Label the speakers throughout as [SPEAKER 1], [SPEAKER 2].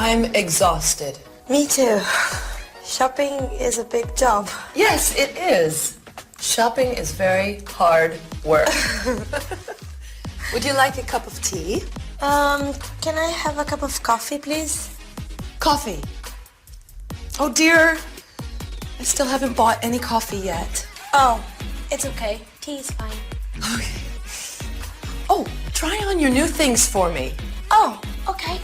[SPEAKER 1] I'm exhausted.
[SPEAKER 2] Me too. Shopping is a big job.
[SPEAKER 1] Yes, it is. Shopping is very hard work. Would you like a cup of tea?
[SPEAKER 2] Can I have a cup of coffee, please?
[SPEAKER 1] Coffee. Oh dear, I still haven't bought any coffee yet.
[SPEAKER 2] Oh, it's okay. Tea is fine.
[SPEAKER 1] Okay. Oh, try on your new things for me.
[SPEAKER 2] Oh, okay.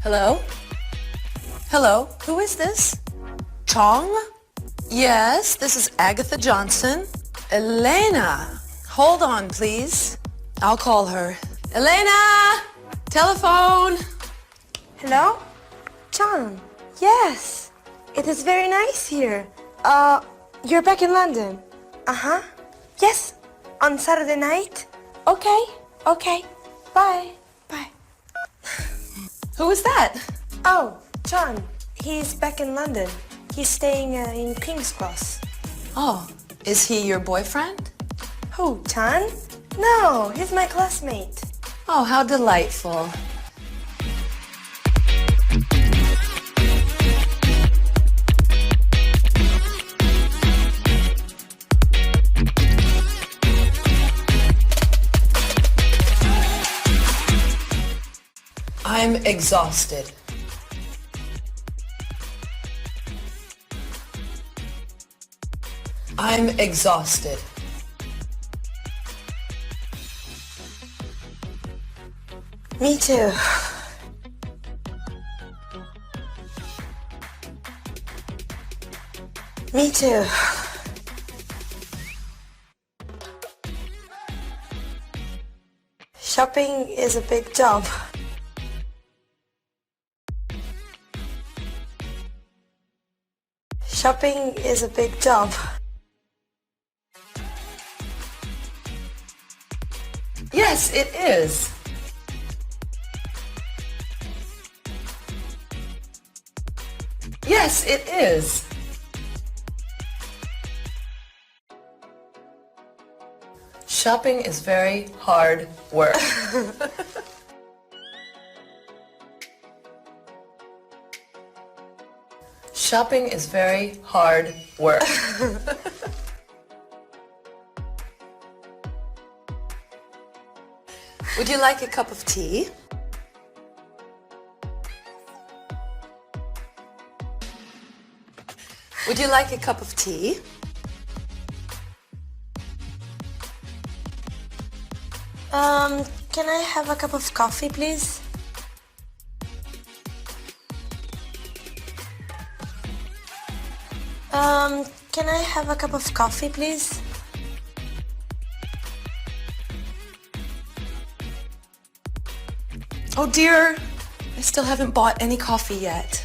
[SPEAKER 1] Hello? Hello, who is this? Chong? Yes, this is Agatha Johnson. Elena, hold on, please. I'll call her. Elena! Telephone!
[SPEAKER 2] Hello? John? Yes. It is very nice here. You're back in London? Uh-huh. Yes. On Saturday night? Okay. Okay. Bye. Bye.
[SPEAKER 1] Who is that?
[SPEAKER 2] Oh, John. He's back in London. He's staying in King's Cross.
[SPEAKER 1] Oh, is he your boyfriend?
[SPEAKER 2] Who, John? No, he's my classmate.
[SPEAKER 1] Oh, how delightful. I'm exhausted. I'm exhausted.
[SPEAKER 2] Me too. Me too. Shopping is a big job. Shopping is a big job.
[SPEAKER 1] Yes, it is. Yes, it is. Shopping is very hard work. Shopping is very hard work. Would you like a cup of tea? Would you like a cup of tea?
[SPEAKER 2] Can I have a cup of coffee, please? Can I have a cup of coffee, please?
[SPEAKER 1] Oh dear, I still haven't bought any coffee yet.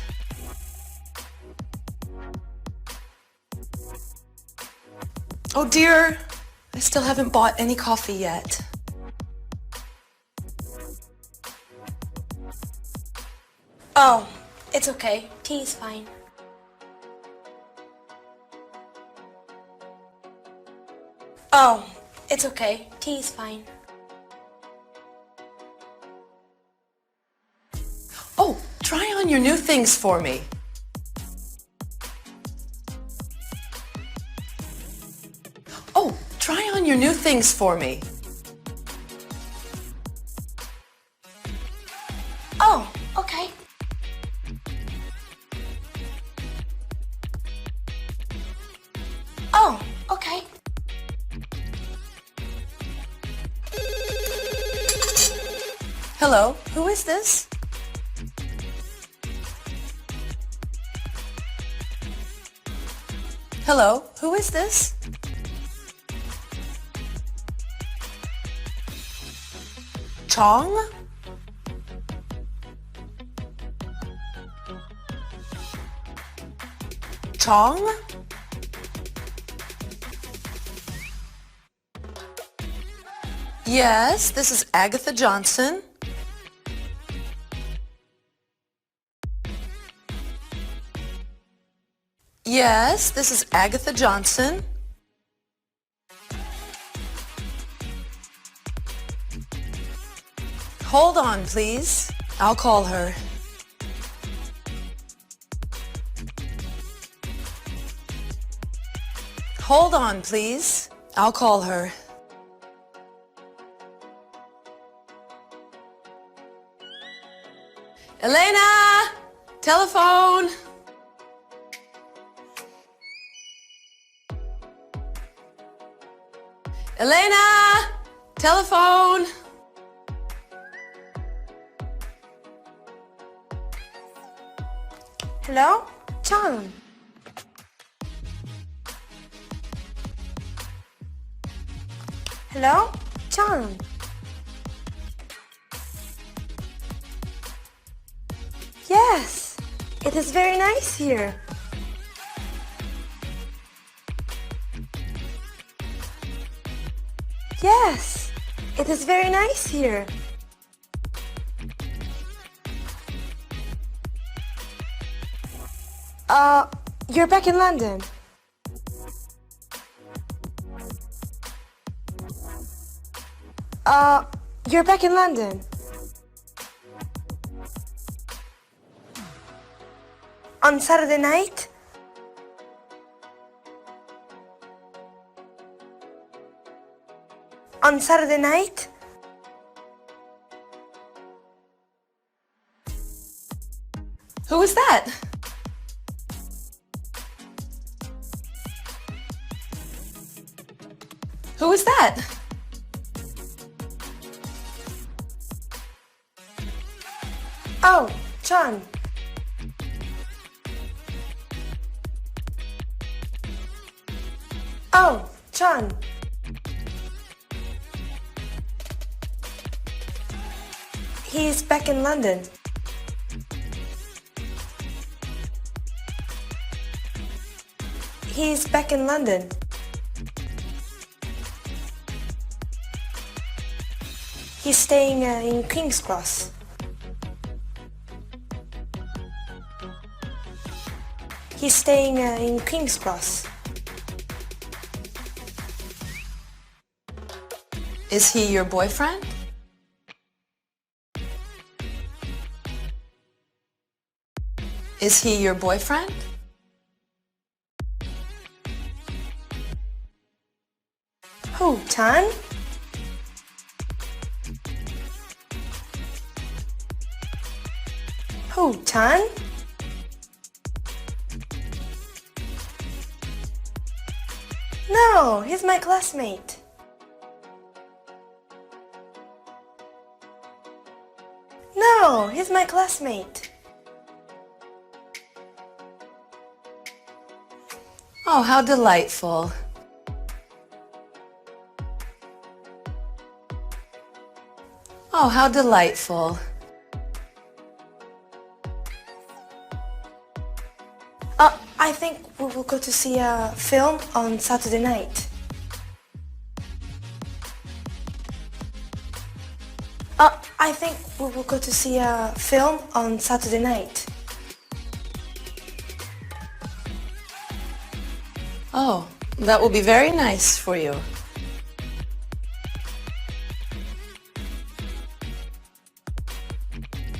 [SPEAKER 1] Oh dear, I still haven't bought any coffee yet.
[SPEAKER 2] Oh, it's okay. Tea is fine. Oh, it's okay. Tea is fine.
[SPEAKER 1] Oh, try on your new things for me. Oh, try on your new things for me.
[SPEAKER 2] Oh, okay. Oh, okay.
[SPEAKER 1] Hello, who is this? Hello, who is this? Chong? Chong? Yes, this is Agatha Johnson. Yes, this is Agatha Johnson. Hold on, please. I'll call her. Hold on, please. I'll call her. Elena! Telephone! Elena! Telephone!
[SPEAKER 2] Hello? John? Hello? John? Yes, it is very nice here. Yes, it is very nice here. You're back in London. You're back in London. On Saturday night? On Saturday night?
[SPEAKER 1] Who was that? Who was that?
[SPEAKER 2] Oh, John. Oh, John. He's back in London. He's back in London. He's staying in King's Cross. He's staying in King's Cross.
[SPEAKER 1] Is he your boyfriend? Is he your boyfriend?
[SPEAKER 2] Who, Tan? Who, Tan? No, he's my classmate. No, he's my classmate.
[SPEAKER 1] Oh, how delightful. Oh, how delightful.
[SPEAKER 2] I think we will go to see a film on Saturday night. I think we will go to see a film on Saturday night.
[SPEAKER 1] Oh, that will be very nice for you.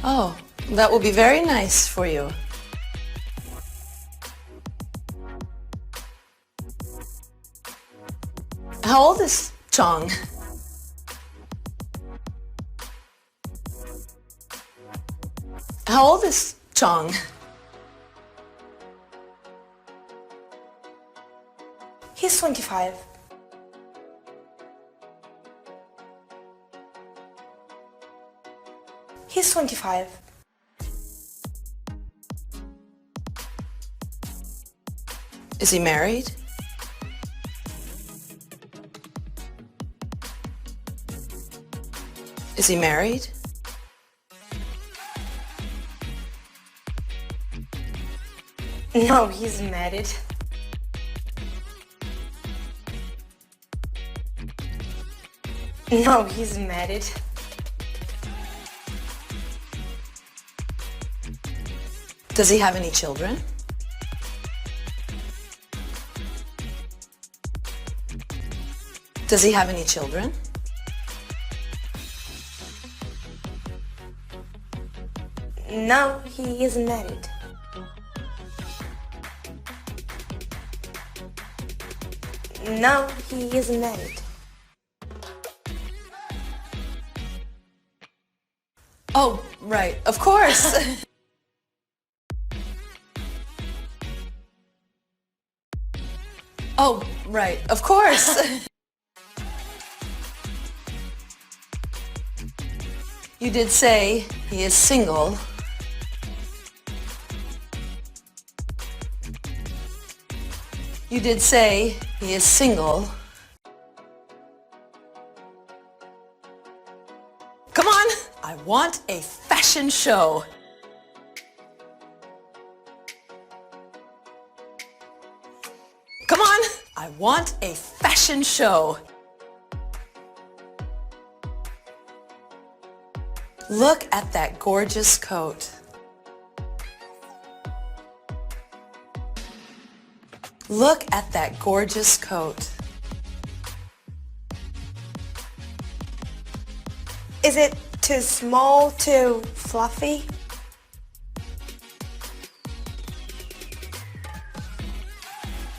[SPEAKER 1] Oh, that will be very nice for you. How old is Chong? How old is Chong?
[SPEAKER 2] He's 25. He's 25.
[SPEAKER 1] Is he married? Is he married?
[SPEAKER 2] No, he's married. No, he's married.
[SPEAKER 1] Does he have any children? Does he have any children?
[SPEAKER 2] No, he isn't married. No, he isn't married.
[SPEAKER 1] Oh, right, of course. Oh, right, of course. You did say he is single. You did say he is single. Come on, I want a fashion show. Come on, I want a fashion show. Look at that gorgeous coat. Look at that gorgeous coat.
[SPEAKER 2] Is it too small, too fluffy?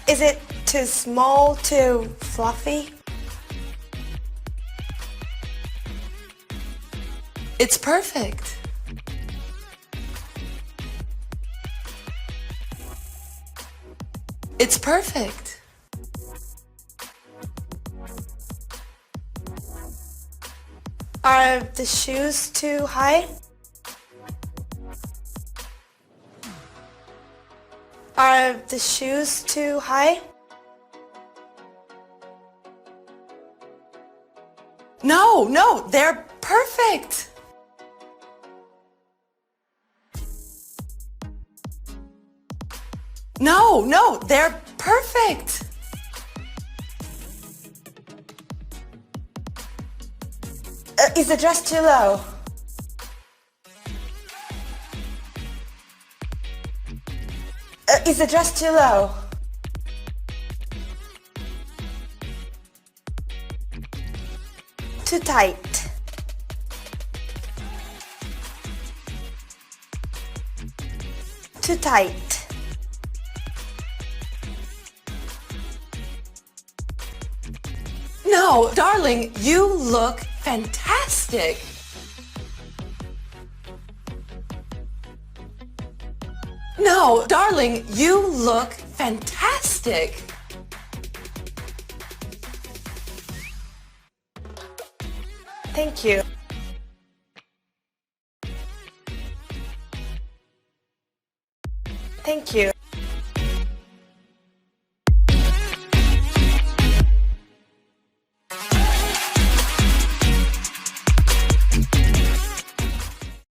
[SPEAKER 2] Is it too small, too fluffy?
[SPEAKER 1] It's perfect. It's perfect.
[SPEAKER 2] Are the shoes too high? Are the shoes too high?
[SPEAKER 1] No, no, they're perfect. No, no, they're perfect.
[SPEAKER 2] Is the dress too low? Is the dress too low? Too tight? Too tight?
[SPEAKER 1] No, darling, you look fantastic. No, darling, you look fantastic.
[SPEAKER 2] Thank you.